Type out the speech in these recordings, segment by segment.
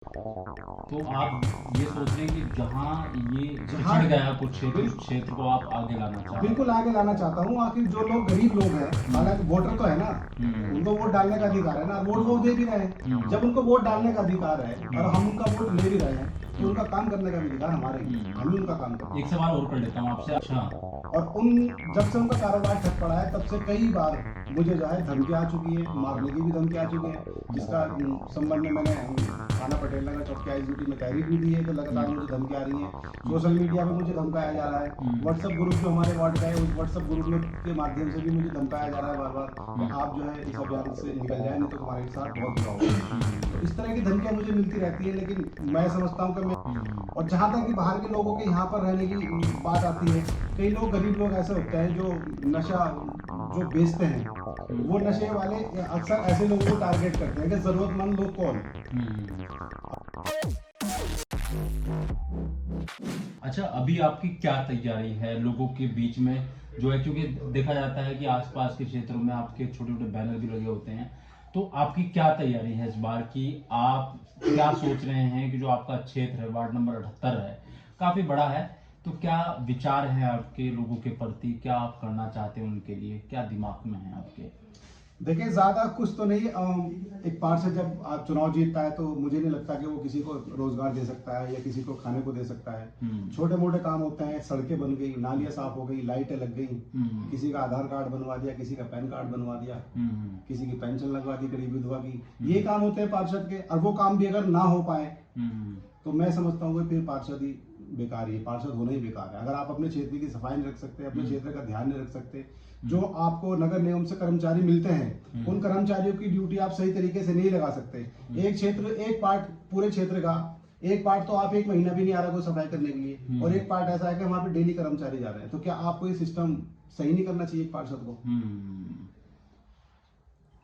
तो आप ये सोच रहे हैं कि जहाँ ये जहाँ पिछड़ गया कुछ क्षेत्र, उस बिल- क्षेत्र को आप आगे लाना चाह रहे बिल्कुल हैं। आगे लाना चाहता हूँ। आखिर जो लोग गरीब लोग हैं, हालांकि वोटर तो है ना, उनको वोट डालने का अधिकार है ना, और वोट वो दे भी रहे हैं। जब उनको वोट डालने का अधिकार है और हम उनका वोट ले भी रहे हैं, तो उनका काम करने का भी अधिकार हमारे ही है। हम ही उनका काम एक करेंगे। सवाल और कर लेता हूँ आपसे। अच्छा। और उन जब से उनका कारोबार ठप पड़ा है, तब से कई बार मुझे जो है धमकी आ चुकी है, मारने की भी धमकी आ चुकी है, जिसका संबंध में मैंने थाना पटेल नगर चौकी IGT में तहरीर भी दी है कि लगातार मुझे धमकी आ रही है। सोशल मीडिया पे मुझे धमकाया जा रहा है। व्हाट्सएप ग्रुप जो हमारे वार्ड का है, उस व्हाट्सएप ग्रुप में के माध्यम से भी मुझे धमकाया जा रहा है बार बार कि आप जो है इस अभियान से निकल जाए, नहीं तो तुम्हारे साथ बहुत बुरा होगा। तो इस तरह की धमकियां मुझे मिलती रहती है, लेकिन मैं समझता हूँ कि मैं, और जहाँ तक कि बाहर के लोगों के यहाँ पर रहने की बात आती है, कई लोग गरीब लोग ऐसे होते हैं जो नशा जो बेचते हैं, वो नशे वाले अक्सर ऐसे लोगों को टारगेट करते हैं कि जरूरतमंद लोग कौन। अच्छा, अभी आपकी क्या तैयारी है लोगों के बीच में जो है, क्योंकि देखा जाता है कि आसपास के क्षेत्रों में आपके छोटे छोटे बैनर भी लगे होते हैं, तो आपकी क्या तैयारी है इस बार की? आप क्या सोच रहे हैं कि जो आपका क्षेत्र है, वार्ड नंबर 78 है, काफी बड़ा है, तो क्या विचार है आपके लोगों के प्रति? क्या आप करना चाहते हैं उनके लिए? क्या दिमाग में है आपके? देखिए, ज्यादा कुछ तो नहीं। एक पार्षद जब आप चुनाव जीतता है, तो मुझे नहीं लगता कि वो किसी को रोजगार दे सकता है या किसी को खाने को दे सकता है। छोटे मोटे काम होते हैं, सड़कें बन गई, नालियां साफ हो गई, लाइटें लग गई, किसी का आधार कार्ड बनवा दिया, किसी का पैन कार्ड बनवा दिया, किसी की पेंशन लगवा दी गरीब विधवा की। ये काम होते हैं पार्षद के, और वो काम भी अगर ना हो पाए, तो मैं समझता हूँ कि फिर पार्षद ही बेकार ही है, पार्षद होना ही बेकार है। अगर आप अपने क्षेत्र की सफाई नहीं रख सकते, अपने क्षेत्र का ध्यान नहीं रख सकते, जो आपको नगर निगम से कर्मचारी मिलते हैं, उन कर्मचारियों की ड्यूटी आप सही तरीके से नहीं लगा सकते। एक क्षेत्र, एक पार्ट पूरे क्षेत्र का, एक पार्ट तो आप एक महीना भी नहीं आ रहा कोई सफाई करने के लिए, और एक पार्ट ऐसा है कि वहां पे डेली कर्मचारी जा रहे हैं। तो क्या आपको ये सिस्टम सही नहीं करना चाहिए एक पार्षद को?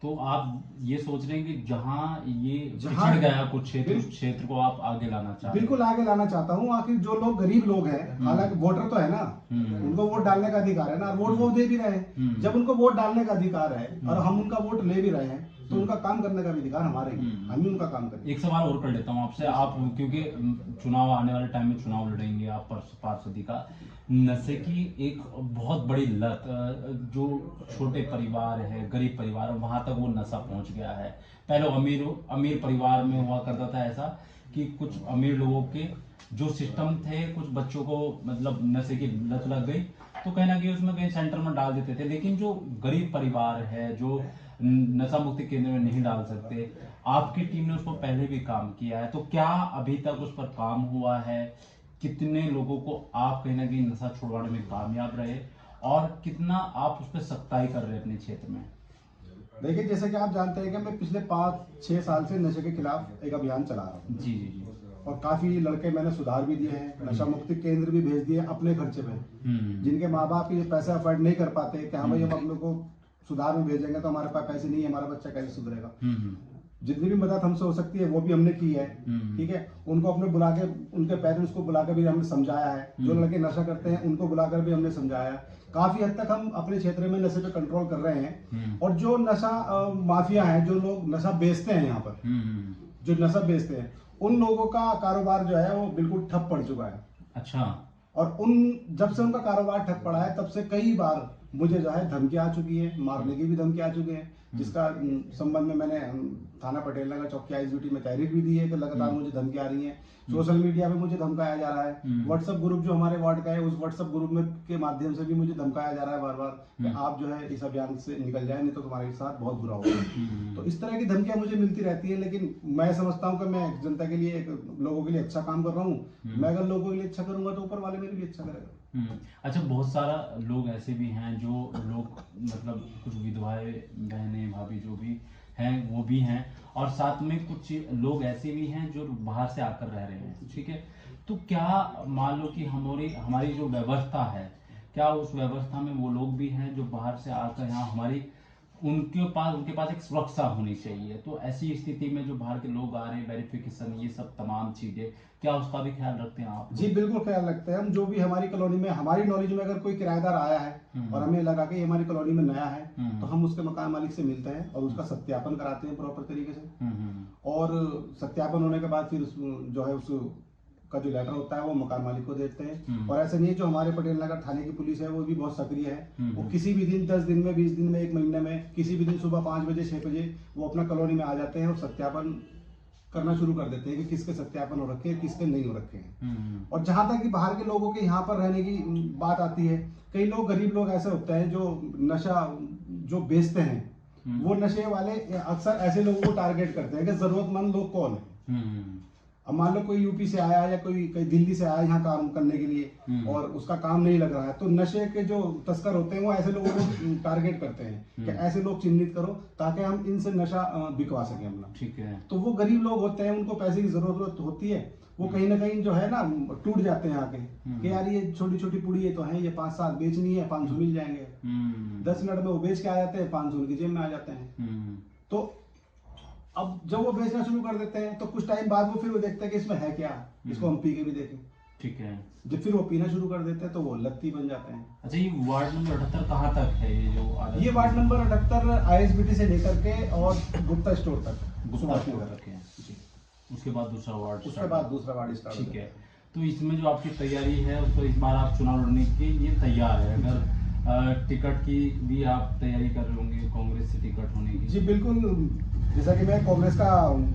तो आप ये सोच रहे हैं कि जहाँ ये जहाँ पिछड़ गया कुछ क्षेत्र, बिल, उस क्षेत्र को आप आगे लाना चाह रहे बिल्कुल हैं। आगे लाना चाहता हूँ। आखिर जो लोग गरीब लोग हैं, हालांकि वोटर तो है ना, उनको वोट डालने का अधिकार है ना, और वोट वो दे भी रहे हैं। जब उनको वोट डालने का अधिकार है और हम उनका वोट ले भी रहे हैं, तो उनका काम करने का भी अधिकार हमारे ही है। हम ही उनका काम करेंगे। एक सवाल और कर लेता हूँ आपसे। आप क्योंकि चुनाव आने वाले टाइम में चुनाव लड़ेंगे आप पार्षदी का, नशे की एक बहुत बड़ी लत जो छोटे परिवार है, गरीब परिवार है, वहां तक वो नशा पहुंच गया है। पहले अमीर अमीर परिवार में हुआ करता था ऐसा कि कुछ अमीर लोगों के जो सिस्टम थे, कुछ बच्चों को मतलब नशे की लत लग गई, तो कहीं ना कहीं उसमें कहीं सेंटर में डाल देते थे। लेकिन जो गरीब परिवार है, जो नशा मुक्ति केंद्र में नहीं डाल सकते, आपकी टीम ने उस पर पहले भी काम किया है, तो क्या अभी तक उस पर काम हुआ है? कितने लोगों को आप कहीं ना कहीं नशा छुड़वाने में कामयाब रहे, और कितना आप उस पर सख्ताई कर रहे हैं अपने क्षेत्र में? देखिए, जैसे कि आप जानते हैं कि मैं पिछले 5-6 साल से नशे के खिलाफ एक अभियान चला रहा हूँ, जी जी जी। और काफी लड़के मैंने सुधार भी दिए हैं, नशा मुक्ति केंद्र भी भेज दिए अपने खर्चे पे। जिनके माँ बाप ये पैसे अफोर्ड नहीं कर पाते कि हाँ भाई हम अपने को सुधार में भेजेंगे, तो हमारे पास पैसे नहीं है, हमारा बच्चा कैसे सुधरेगा, जितनी भी मदद हमसे हो सकती है वो भी हमने की है। ठीक है, उनको अपने बुला के, उनके पेरेंट्स को बुला के भी हमने समझाया है। जो लड़के नशा करते हैं उनको बुलाकर भी हमने समझाया है। काफी हद तक हम अपने क्षेत्र में नशे पे कंट्रोल कर रहे हैं। और जो नशा माफिया है, जो लोग नशा बेचते हैं यहाँ पर, जो नशा बेचते हैं, उन लोगों का कारोबार जो है वो बिल्कुल ठप पड़ चुका है। अच्छा। और उन जब से उनका कारोबार ठप पड़ा है, तब से कई बार मुझे जो है धमकी आ चुकी है, मारने की भी धमकी आ चुकी है, जिसका संबंध में मैंने थाना पटेल नगर चौकी IGT में तहरीर भी दी है कि लगातार मुझे धमकी आ रही है। सोशल मीडिया पे मुझे धमकाया जा रहा है। व्हाट्सएप ग्रुप जो हमारे वार्ड का है, उस व्हाट्सएप ग्रुप में के माध्यम से भी मुझे धमकाया जा रहा है बार बार कि आप जो है इस अभियान से निकल जाए, नहीं तो तुम्हारे साथ बहुत बुरा होगा। तो इस तरह की धमकियां मुझे मिलती रहती है, लेकिन मैं समझता हूँ कि मैं जनता के लिए, एक लोगों के लिए अच्छा काम कर रहा हूँ। मैं अगर लोगों के लिए अच्छा करूंगा, तो ऊपर वाले मेरे लिए अच्छा करेगा। अच्छा, बहुत सारा लोग ऐसे भी हैं जो लोग मतलब कुछ विधवाएं बहनें भाभी जो भी हैं वो भी हैं, और साथ में कुछ लोग ऐसे भी हैं जो बाहर से आकर रह रहे हैं। ठीक है, तो क्या मान लो कि हमारी हमारी जो व्यवस्था है, क्या उस व्यवस्था में वो लोग भी हैं जो बाहर से आकर यहाँ हमारी उनके पास एक सुरक्षा होनी चाहिए। तो ऐसी स्थिति में जो बाहर के लोग आ रहे हैं, वेरिफिकेशन, ये सब तमाम चीजें, क्या उसका भी ख्याल रखते हैं आप? जी बिल्कुल ख्याल रखते हैं हम। जो भी हमारी कॉलोनी में, हमारी नॉलेज में अगर कोई किराएदार आया है और हमें लगा कि ये हमारी कॉलोनी में नया है, तो हम उसके मकान मालिक से मिलते हैं और उसका सत्यापन कराते हैं प्रॉपर तरीके से। और सत्यापन होने के बाद फिर जो है उस का जो लेटर होता है वो मकान मालिक को देते हैं। और ऐसा नहीं है, जो हमारे पटेल नगर थाने की पुलिस है वो भी बहुत सक्रिय है। वो किसी भी दिन, 10 दिन में, 20 दिन में, 1 महीने में, किसी भी दिन सुबह 5 बजे 6 बजे वो अपना कॉलोनी में आ जाते हैं और सत्यापन करना शुरू कर देते हैं कि किसके सत्यापन हो रखे हैं, किसके नहीं हो रखे हैं। और जहां तक कि बाहर के लोगों के यहाँ पर रहने की बात आती है, कई लोग, गरीब लोग ऐसे होते हैं जो नशा जो बेचते हैं, वो नशे वाले अक्सर ऐसे लोगों को टारगेट करते हैं कि जरूरतमंद लोग कौन है। अब मान लो कोई यूपी से आया या कोई कहीं दिल्ली से आया यहाँ काम करने के लिए और उसका काम नहीं लग रहा है, तो नशे के जो तस्कर होते हैं वो ऐसे लोगों को टारगेट करते हैं कि ऐसे लोग चिन्हित करो ताकि हम इनसे नशा बिकवा सकें अपना। ठीक है। तो वो गरीब लोग होते हैं, उनको पैसे की जरूरत होती है, वो कहीं ना कहीं जो है ना टूट जाते हैं आके कि यार ये छोटी छोटी पुड़ी ये तो है, ये 5-7 बेचनी है, 500 मिल जाएंगे। 10 मिनट में वो बेच के आ जाते हैं, 500 उनकी जेब में आ जाते हैं। तो अब जब वो बेचना शुरू कर देते हैं तो कुछ टाइम बाद वो फिर वो देखते हैं कि इसमें है क्या, इसको हम पी के भी देखें। ठीक है। जब फिर वो पीना शुरू कर देते हैं तो वो लत्ती बन जाते हैं। अच्छा, ये वार्ड नंबर 78 कहाँ तक है ये जो ये वार्ड नंबर 78 ISBT से लेकर के और गुप्ता स्टोर तक, सुभाष नगर रखे हैं जी। उसके बाद दूसरा वार्ड, उसके बाद दूसरा वार्ड स्टार्ट। ठीक है। तो इसमें जो आपकी तैयारी है, उसको इस बार आप चुनाव लड़ने के लिए तैयार है? अगर टिकट की भी आप तैयारी कर रहे होंगे, कांग्रेस से टिकट होने की? जी बिल्कुल। जैसा कि मैं कांग्रेस का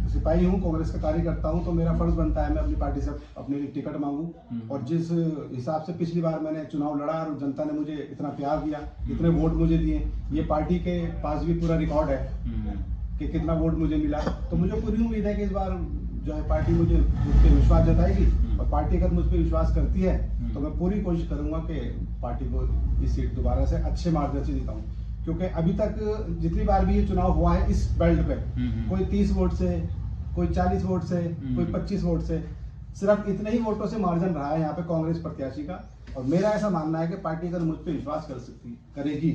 सिपाही हूँ, कांग्रेस का कार्यकर्ता हूँ, तो मेरा फर्ज बनता है मैं अपनी पार्टी से अपने लिए टिकट मांगूं। और जिस हिसाब से पिछली बार मैंने चुनाव लड़ा और जनता ने मुझे इतना प्यार दिया, इतने वोट मुझे दिए, ये पार्टी के पास भी पूरा रिकॉर्ड है कि कितना वोट मुझे मिला। तो मुझे पूरी उम्मीद है कि इस बार जो है पार्टी मुझे मुझ पर विश्वास जताएगी, और पार्टी अगर मुझ पर विश्वास करती है तो मैं पूरी कोशिश करूंगा कि पार्टी को इस सीट दोबारा से अच्छे मार्जिन से जिताऊं। क्योंकि अभी तक जितनी बार भी ये चुनाव हुआ है इस बेल्ट पे, कोई 30 वोट से, कोई 40 वोट से, कोई 25 वोट से, सिर्फ इतने ही वोटों से मार्जिन रहा है यहाँ पे कांग्रेस प्रत्याशी का। और मेरा ऐसा मानना है कि पार्टी अगर मुझ पर विश्वास करेगी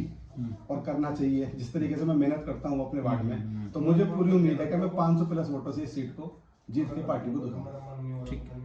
और करना चाहिए, जिस तरीके से मैं मेहनत करता हूँ अपने वार्ड में, तो मुझे पूरी उम्मीद है कि मैं 500 प्लस वोटों से इस सीट को जीत के पार्टी को दूंगा। ठीक है।